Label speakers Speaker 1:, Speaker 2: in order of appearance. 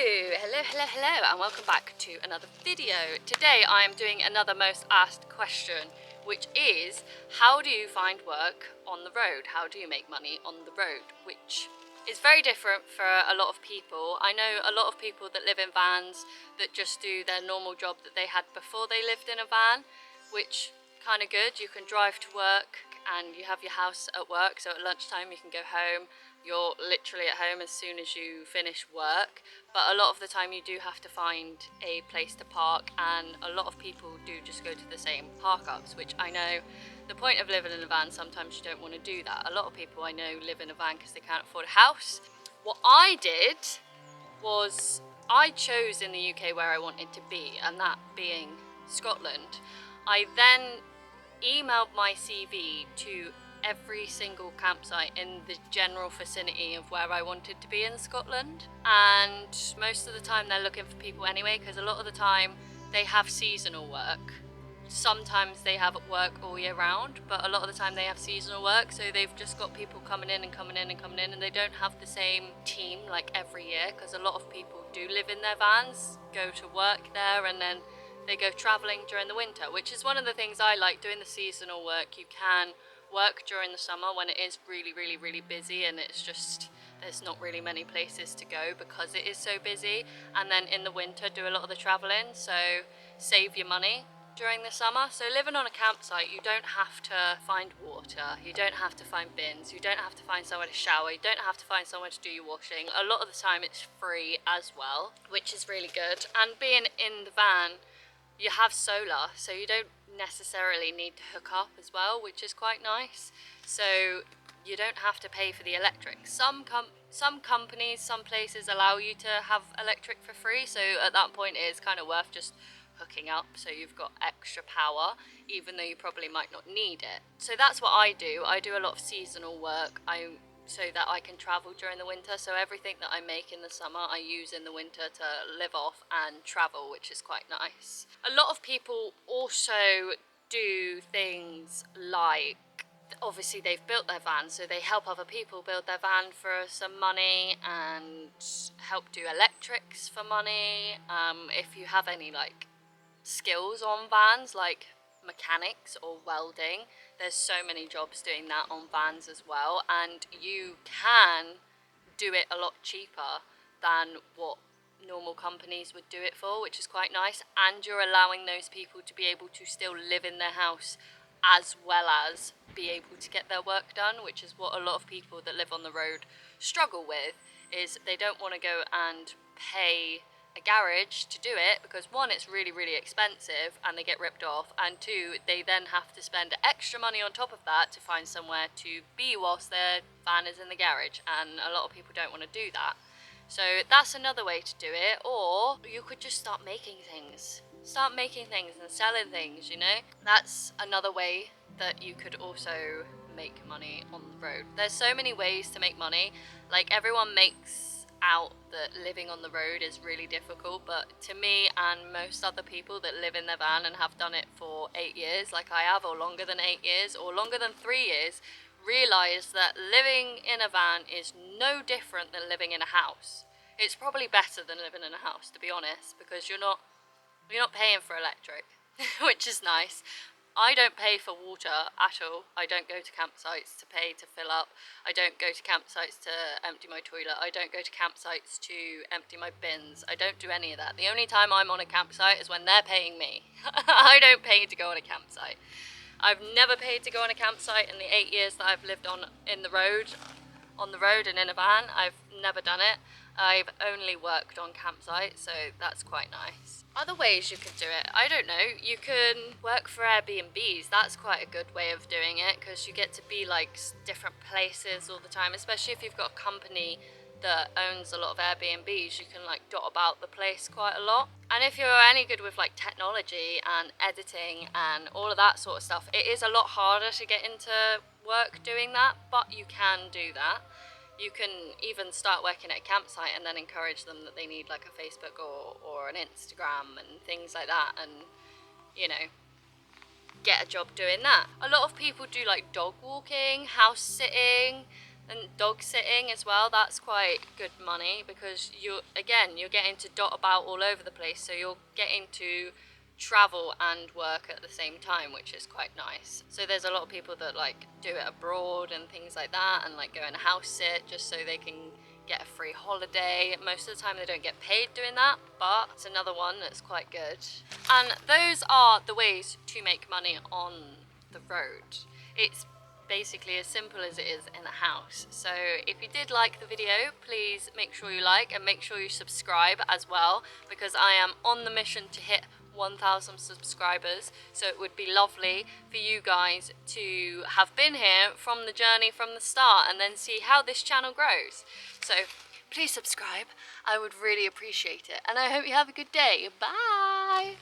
Speaker 1: Hello, and welcome back to another video. Today I am doing another most asked question, which is, how do you find work on the road? How do you make money on the road? Which is very different for a lot of people. I know a lot of people that live in vans that just do their normal job that they had before they lived in a van, which kind of good. You can drive to work and you have your house at work, so at lunchtime you can go home. You're literally at home as soon as you finish work, but a lot of the time you do have to find a place to park, and a lot of people do just go to the same park-ups, which I know the point of living in a van, sometimes you don't want to do that. A lot of people I know live in a van because they can't afford a house. What I did was I chose in the UK where I wanted to be, and that being Scotland. I then emailed my CV to every single campsite in the general vicinity of where I wanted to be in Scotland, and most of the time they're looking for people anyway, because a lot of the time they have seasonal work. Sometimes they have work all year round, but a lot of the time they have seasonal work, so they've just got people coming in, and they don't have the same team like every year, because a lot of people do live in their vans, go to work there, and then they go travelling during the winter, which is one of the things I like doing the seasonal work. You can work during the summer when it is really busy, and it's just, there's not really many places to go because it is so busy, and then in the winter do a lot of the travelling, so save your money during the summer. So living on a campsite, you don't have to find water, you don't have to find bins, you don't have to find somewhere to shower, you don't have to find somewhere to do your washing. A lot of the time it's free as well, which is really good. And being in the van, you have solar, so you don't necessarily need to hook up as well, which is quite nice. So you don't have to pay for the electric. Some companies, some places allow you to have electric for free, so at that point it is kind of worth just hooking up so you've got extra power, even though you probably might not need it. So that's what I do. I do a lot of seasonal work so that I can travel during the winter. So everything that I make in the summer I use in the winter to live off and travel, which is quite nice. A lot of people also do things like, obviously they've built their van, so they help other people build their van for some money and help do electrics for money. If you have any like skills on vans, like mechanics or welding, there's so many jobs doing that on vans as well, and you can do it a lot cheaper than what normal companies would do it for, which is quite nice. And you're allowing those people to be able to still live in their house as well as be able to get their work done, which is what a lot of people that live on the road struggle with, is they don't want to go and pay a garage to do it, because one, it's really expensive and they get ripped off, and two, they then have to spend extra money on top of that to find somewhere to be whilst their van is in the garage, and a lot of people don't want to do that. So that's another way to do it. Or you could just start making things and selling things, you know. That's another way that you could also make money on the road. There's so many ways to make money. Like, everyone makes out that living on the road is really difficult, but to me and most other people that live in their van and have done it for 8 years like I have, or longer than 8 years, or longer than 3 years, realise that living in a van is no different than living in a house. It's probably better than living in a house, to be honest, because you're not paying for electric, which is nice. I don't pay for water at all. I don't go to campsites to pay to fill up. I don't go to campsites to empty my toilet. I don't go to campsites to empty my bins. I don't do any of that. The only time I'm on a campsite is when they're paying me. I don't pay to go on a campsite. I've never paid to go on a campsite in the 8 years that I've lived on the road and in a van. I've never done it. I've only worked on campsites, so that's quite nice. Other ways you could do it, I don't know, you can work for Airbnbs. That's quite a good way of doing it, because you get to be like different places all the time, especially if you've got a company that owns a lot of Airbnbs. You can like dot about the place quite a lot. And if you're any good with like technology and editing and all of that sort of stuff, it is a lot harder to get into work doing that, but you can do that. You can even start working at a campsite and then encourage them that they need like a Facebook or an Instagram and things like that, and, you know, get a job doing that. A lot of people do like dog walking, house sitting, And dog sitting as well, that's quite good money, because you're getting to dot about all over the place, so you're getting to travel and work at the same time, which is quite nice. So there's a lot of people that like do it abroad and things like that, and like go and house sit just so they can get a free holiday. Most of the time they don't get paid doing that, but it's another one that's quite good. And those are the ways to make money on the road. It's basically as simple as it is in a house. So if you did like the video, please make sure you like and make sure you subscribe as well, because I am on the mission to hit 1,000 subscribers. So it would be lovely for you guys to have been here from the journey from the start and then see how this channel grows. So please subscribe, I would really appreciate it, and I hope you have a good day. Bye!